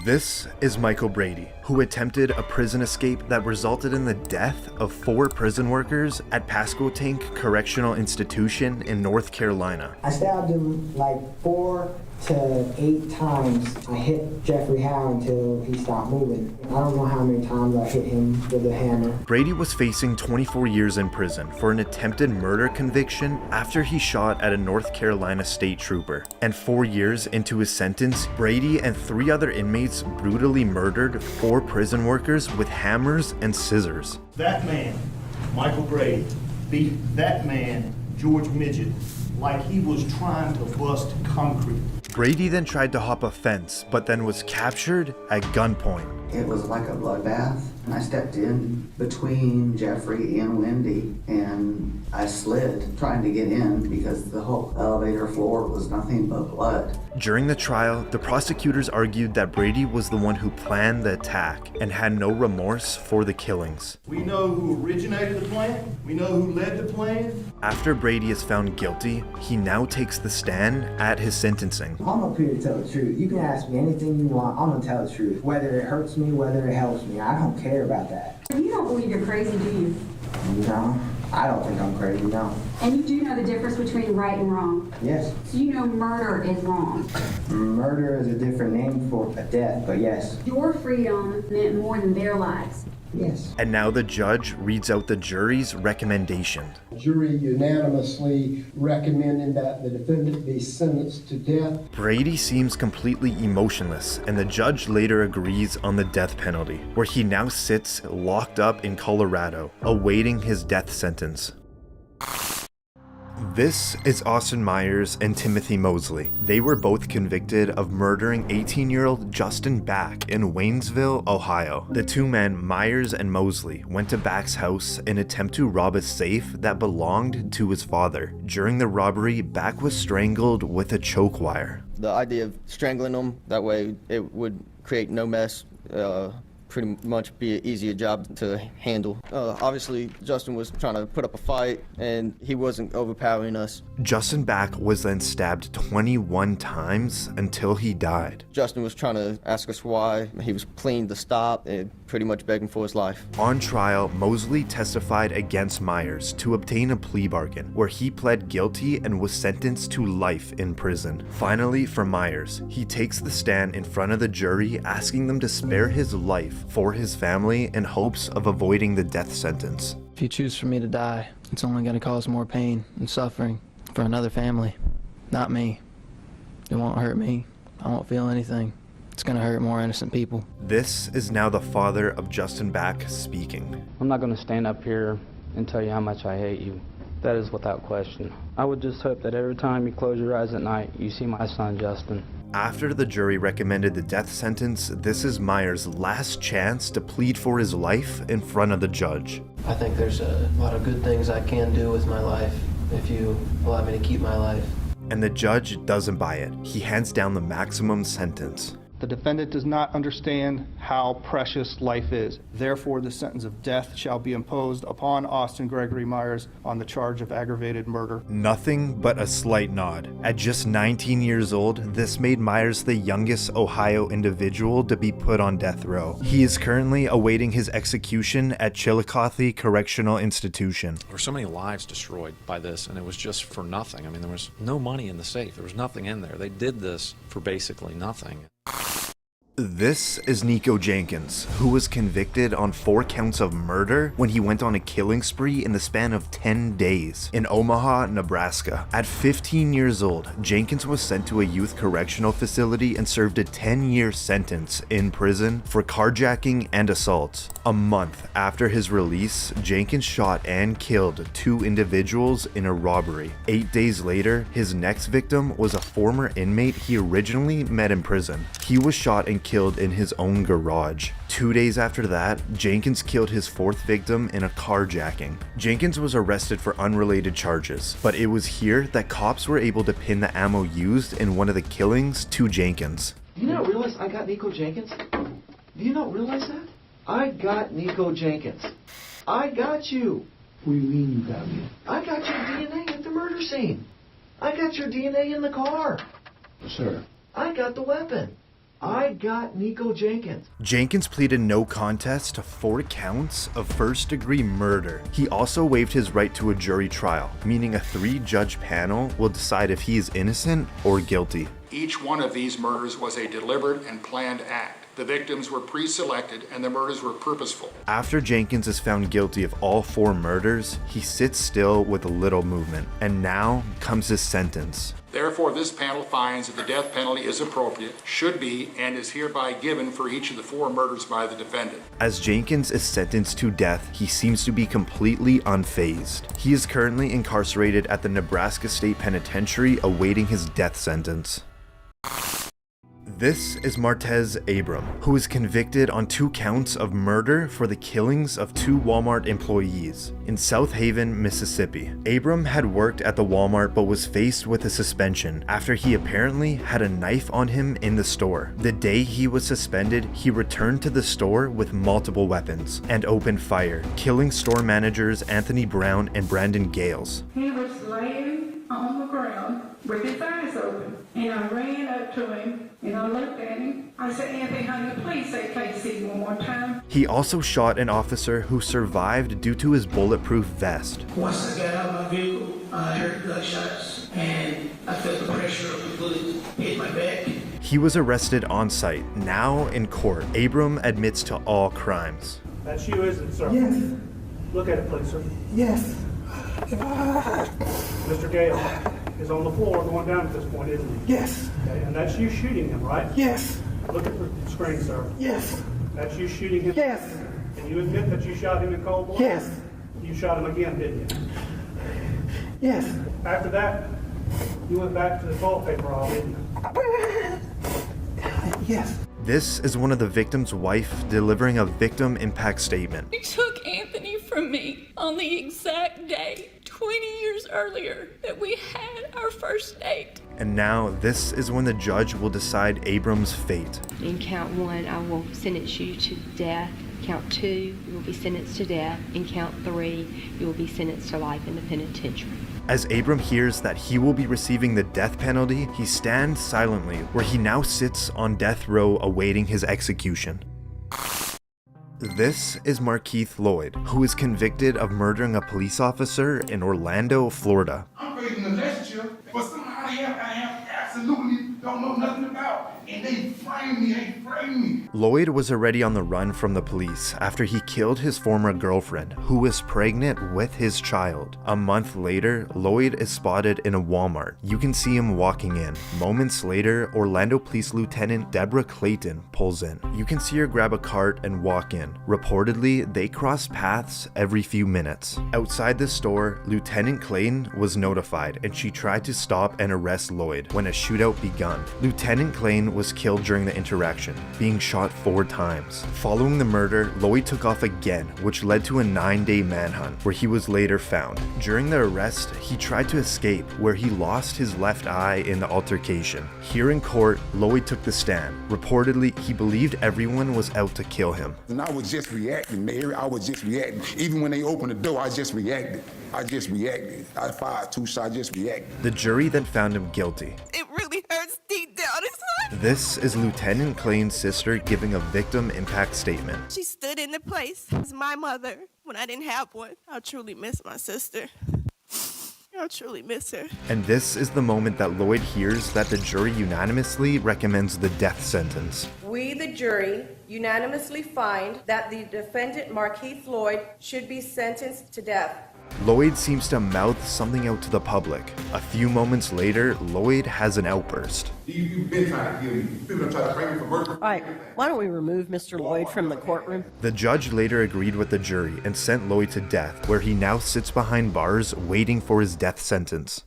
This is Michael Brady, who attempted a prison escape that resulted in the death of 4 prison workers at Pasquotank Correctional Institution in North Carolina. I stabbed him like 4 to 8 times. I hit Jeffrey Howe until he stopped moving. I don't know how many times I hit him with a hammer. Brady was facing 24 years in prison for an attempted murder conviction after he shot at a North Carolina state trooper. And 4 years into his sentence, Brady and 3 other inmates brutally murdered 4 prison workers with hammers and scissors. That man, Michael Brady, beat that man, George Midget, like he was trying to bust concrete. Brady then tried to hop a fence, but then was captured at gunpoint. It was like a bloodbath, and I stepped in between Jeffrey and Wendy, and I slid trying to get in because the whole elevator floor was nothing but blood. During the trial, the prosecutors argued that Brady was the one who planned the attack and had no remorse for the killings. We know who originated the plan. We know who led the plan. After Brady is found guilty, he now takes the stand at his sentencing. I'm up here to tell the truth. You can ask me anything you want. I'm gonna tell the truth. Whether it hurts me, whether it helps me, I don't care about that. You don't believe you're crazy, do you? No, I don't think I'm crazy, no. And you do know the difference between right and wrong? Yes. So you know murder is wrong. Murder is a different name for a death, but yes. Your freedom meant more than their lives. Yes. And now the judge reads out the jury's recommendation. Jury unanimously recommending that the defendant be sentenced to death. Brady seems completely emotionless, and the judge later agrees on the death penalty, where he now sits locked up in Colorado, awaiting his death sentence. This is Austin Myers and Timothy Mosley. They were both convicted of murdering 18-year-old Justin Back in Waynesville, Ohio. The 2 men, Myers and Mosley, went to Back's house in an attempt to rob a safe that belonged to his father. During the robbery, Back was strangled with a choke wire. The idea of strangling them, that way it would create no mess, pretty much be an easier job to handle. Obviously, Justin was trying to put up a fight, and he wasn't overpowering us. Justin Back was then stabbed 21 times until he died. Justin was trying to ask us why. He was pleading to stop and pretty much begging for his life. On trial, Mosley testified against Myers to obtain a plea bargain, where he pled guilty and was sentenced to life in prison. Finally, for Myers, he takes the stand in front of the jury, asking them to spare his life for his family in hopes of avoiding the death sentence. If you choose for me to die, it's only going to cause more pain and suffering for another family, not me. It won't hurt me. I won't feel anything. It's going to hurt more innocent people. This is now the father of Justin Back speaking. I'm not going to stand up here and tell you how much I hate you. That is without question. I would just hope that every time you close your eyes at night, you see my son, Justin. After the jury recommended the death sentence, this is Myers' last chance to plead for his life in front of the judge. I think there's a lot of good things I can do with my life if you allow me to keep my life. And the judge doesn't buy it. He hands down the maximum sentence. The defendant does not understand how precious life is. Therefore, the sentence of death shall be imposed upon Austin Gregory Myers on the charge of aggravated murder. Nothing but a slight nod. At just 19 years old, this made Myers the youngest Ohio individual to be put on death row. He is currently awaiting his execution at Chillicothe Correctional Institution. There were so many lives destroyed by this, and it was just for nothing. I mean, there was no money in the safe. There was nothing in there. They did this for basically nothing. This is Nico Jenkins, who was convicted on 4 counts of murder when he went on a killing spree in the span of 10 days in Omaha, Nebraska. At 15 years old, Jenkins was sent to a youth correctional facility and served a 10-year sentence in prison for carjacking and assault. A month after his release, Jenkins shot and killed 2 individuals in a robbery. 8 days later, his next victim was a former inmate he originally met in prison. He was shot and killed in his own garage. 2 days after that, Jenkins killed his 4th victim in a carjacking. Jenkins was arrested for unrelated charges, but it was here that cops were able to pin the ammo used in one of the killings to Jenkins. Do you not realize I got Nico Jenkins? Do you not realize that? I got Nico Jenkins. I got you. What do you mean you got me? I got your DNA at the murder scene. I got your DNA in the car. Sir. I got the weapon. I got Nico Jenkins. Jenkins pleaded no contest to 4 counts of first-degree murder. He also waived his right to a jury trial, meaning a 3-judge panel will decide if he is innocent or guilty. Each one of these murders was a deliberate and planned act. The victims were pre-selected and the murders were purposeful. After Jenkins is found guilty of all 4 murders, he sits still with little movement. And now comes his sentence. Therefore, this panel finds that the death penalty is appropriate, should be, and is hereby given for each of the 4 murders by the defendant. As Jenkins is sentenced to death, he seems to be completely unfazed. He is currently incarcerated at the Nebraska State Penitentiary awaiting his death sentence. This is Martez Abram, who was convicted on 2 counts of murder for the killings of 2 Walmart employees in South Haven, Mississippi. Abram had worked at the Walmart but was faced with a suspension after he apparently had a knife on him in the store. The day he was suspended, he returned to the store with multiple weapons and opened fire, killing store managers Anthony Brown and Brandon Gales. He was laying on the ground with his eyes open, and I ran up to him and I looked at him. I said, Anthony, honey, please say KC one more time. He also shot an officer who survived due to his bulletproof vest. Once I got out of my vehicle, I heard gunshots and I felt the pressure of the bullet hit my back. He was arrested on site. Now in court, Abram admits to all crimes. That's you, isn't it, sir? Yes. Look at it, please, sir. Yes. Mr. Gale is on the floor going down at this point, isn't he? Yes. Okay, and that's you shooting him, right? Yes. Look at the screen, sir. Yes. That's you shooting him? Yes. Can you admit that you shot him in cold blood? Yes. You shot him again, didn't you? Yes. After that, you went back to the toilet paper aisle, didn't you? Yes. This is one of the victim's wife delivering a victim impact statement. You took Anthony from me on the exact day 20 years earlier that we had our first date. And now this is when the judge will decide Abram's fate. In count 1, I will sentence you to death. Count 2, you will be sentenced to death. In count 3, you will be sentenced to life in the penitentiary. As Abram hears that he will be receiving the death penalty, he stands silently, where he now sits on death row awaiting his execution. This is Marquis Lloyd, who is convicted of murdering a police officer in Orlando, Florida. I'm facing a relationship, but somehow I have absolutely don't know nothing about. And they framed me. Lloyd was already on the run from the police after he killed his former girlfriend, who was pregnant with his child. A month later, Lloyd is spotted in a Walmart. You can see him walking in. Moments later, Orlando Police Lieutenant Deborah Clayton pulls in. You can see her grab a cart and walk in. Reportedly, they cross paths every few minutes. Outside the store, Lieutenant Clayton was notified and she tried to stop and arrest Lloyd when a shootout begun. Lieutenant Clayton was killed during the interaction, being shot 4 times. Following the murder, Lloyd took off again, which led to a 9-day manhunt, where he was later found. During the arrest, he tried to escape, where he lost his left eye in the altercation. Here in court, Lloyd took the stand. Reportedly, he believed everyone was out to kill him. And I was just reacting, Mary. I was just reacting. Even when they opened the door, I just reacted. I fired 2 shots, I just reacted. The jury then found him guilty. It really hurts deep down inside. This is Lieutenant Clayton's sister giving a victim impact statement. She stood in the place as my mother when I didn't have one. I truly miss my sister. I truly miss her. And this is the moment that Lloyd hears that the jury unanimously recommends the death sentence. We, the jury, unanimously find that the defendant, Marquis Lloyd, should be sentenced to death. Lloyd seems to mouth something out to the public. A few moments later, Lloyd has an outburst. You've been trying to kill me. You've been trying to frame me for murder. All right, why don't we remove Mr. Lloyd from the courtroom? The judge later agreed with the jury and sent Lloyd to death, where he now sits behind bars waiting for his death sentence.